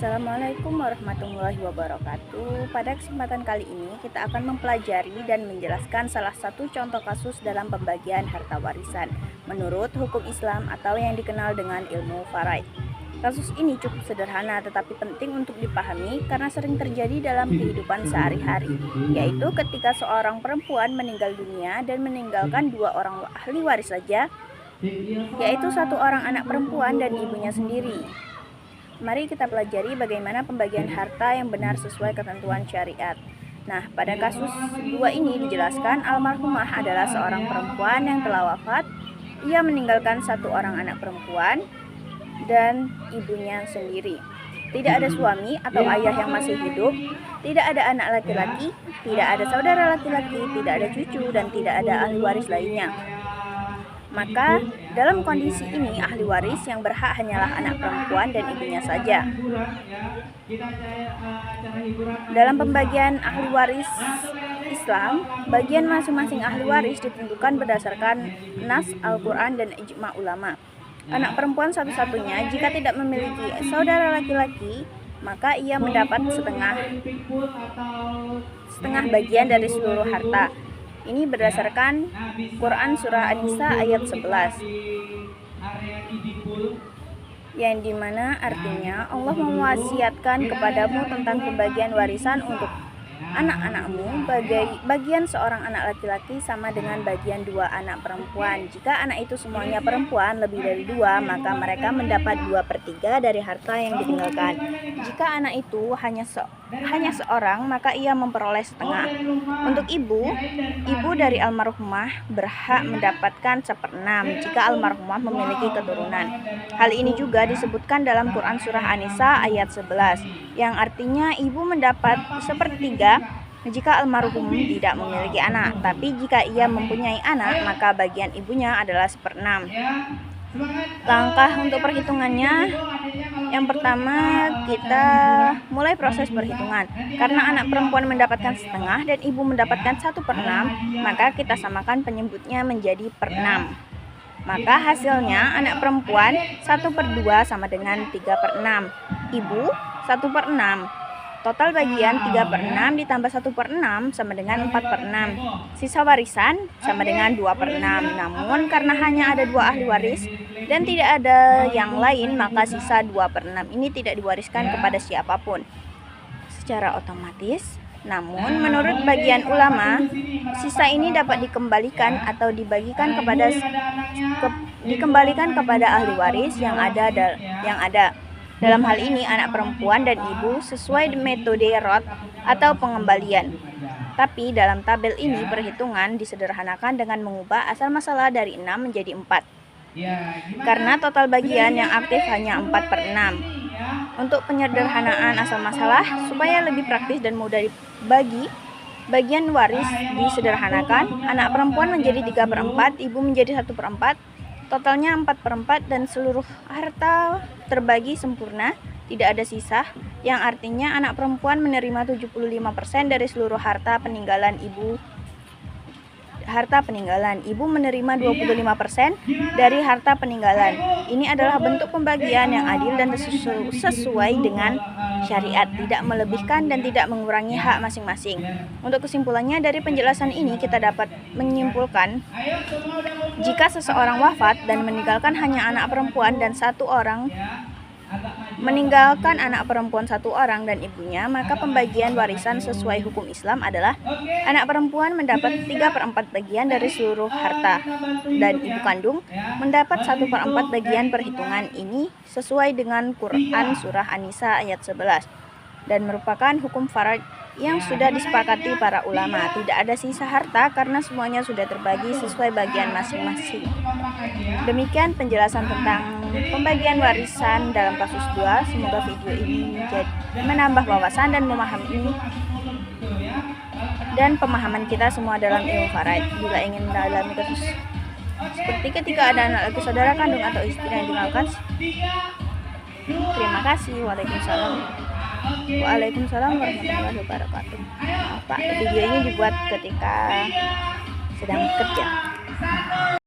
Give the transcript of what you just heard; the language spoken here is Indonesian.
Assalamualaikum warahmatullahi wabarakatuh. Pada kesempatan kali ini kita akan mempelajari dan menjelaskan salah satu contoh kasus dalam pembagian harta warisan menurut hukum Islam atau yang dikenal dengan ilmu faraid. Kasus ini cukup sederhana tetapi penting untuk dipahami karena sering terjadi dalam kehidupan sehari-hari, yaitu ketika seorang perempuan meninggal dunia dan meninggalkan dua orang ahli waris saja, yaitu satu orang anak perempuan dan ibunya sendiri. Mari kita pelajari bagaimana pembagian harta yang benar sesuai ketentuan syariat. Nah, pada kasus dua ini dijelaskan almarhumah adalah seorang perempuan yang telah wafat. Ia meninggalkan satu orang anak perempuan dan ibunya sendiri. Tidak ada suami atau ayah yang masih hidup, tidak ada anak laki-laki, tidak ada saudara laki-laki, tidak ada cucu, dan tidak ada ahli waris lainnya. Maka dalam kondisi ini ahli waris yang berhak hanyalah anak perempuan dan ibunya saja. Dalam pembagian ahli waris Islam, bagian masing-masing ahli waris ditentukan berdasarkan nas Al-Quran dan ijma ulama. Anak perempuan satu-satunya jika tidak memiliki saudara laki-laki, maka ia mendapat setengah bagian dari seluruh harta. Ini berdasarkan Quran Surah An-Nisa ayat 11, yang dimana artinya Allah mewasiatkan kepadamu tentang pembagian warisan untuk anak-anakmu. Bagian seorang anak laki-laki sama dengan bagian dua anak perempuan. Jika anak itu semuanya perempuan lebih dari dua, maka mereka mendapat 2/3 dari harta yang ditinggalkan. Jika anak itu hanya seorang, maka ia memperoleh setengah. Untuk ibu dari almarhumah berhak mendapatkan 1/6 jika almarhumah memiliki keturunan. Hal ini juga disebutkan dalam Quran Surah An-Nisa ayat 11, yang artinya ibu mendapat 1/3 jika almarhum tidak memiliki anak. Tapi jika ia mempunyai anak, maka bagian ibunya adalah 1/6. Langkah untuk perhitungannya, yang pertama kita mulai proses perhitungan. Karena anak perempuan mendapatkan setengah dan ibu mendapatkan 1/6, maka kita samakan penyebutnya menjadi per 6. Maka hasilnya anak perempuan 1/2 sama dengan 3/6, ibu 1/6. Total bagian 3/6 ditambah 1/6 sama dengan 4/6. Sisa warisan sama dengan 2/6. Namun karena hanya ada dua ahli waris dan tidak ada yang lain, maka sisa 2/6 ini tidak diwariskan kepada siapapun secara otomatis. Namun menurut bagian ulama, sisa ini dapat dikembalikan atau dikembalikan kepada ahli waris yang ada. Dalam hal ini anak perempuan dan ibu sesuai metode rot atau pengembalian. Tapi dalam tabel ini perhitungan disederhanakan dengan mengubah asal masalah dari 6 menjadi 4. Karena total bagian yang aktif hanya 4/6. Untuk penyederhanaan asal masalah supaya lebih praktis dan mudah dibagi, bagian waris disederhanakan. Anak perempuan menjadi 3/4, ibu menjadi 1/4. Totalnya 4/4 dan seluruh harta terbagi sempurna, tidak ada sisa, yang artinya anak perempuan menerima 75% dari seluruh harta peninggalan ibu. Ibu menerima 25% dari harta peninggalan. Ini adalah bentuk pembagian yang adil dan sesuai dengan syariat, tidak melebihkan dan tidak mengurangi hak masing-masing. Untuk kesimpulannya dari penjelasan ini kita dapat menyimpulkan jika seseorang wafat dan meninggalkan hanya anak perempuan satu orang dan ibunya, maka pembagian warisan sesuai hukum Islam adalah anak perempuan mendapat 3/4 bagian dari seluruh harta dan ibu kandung mendapat 1/4 bagian. Perhitungan ini sesuai dengan Quran Surah An-Nisa ayat 11 dan merupakan hukum faraid yang sudah disepakati para ulama. Tidak ada sisa harta karena semuanya sudah terbagi sesuai bagian masing-masing. Demikian penjelasan tentang pembagian warisan dalam kasus 2. Semoga video ini menambah wawasan dan pemahaman kita semua dalam ilmu faraid. Bila ingin mendalami kasus seperti ketika ada anak laki saudara kandung atau istri yang ditinggalkan. Terima kasih. Waalaikumsalam warahmatullahi wabarakatuh. Pak, video ini dibuat ketika sedang bekerja.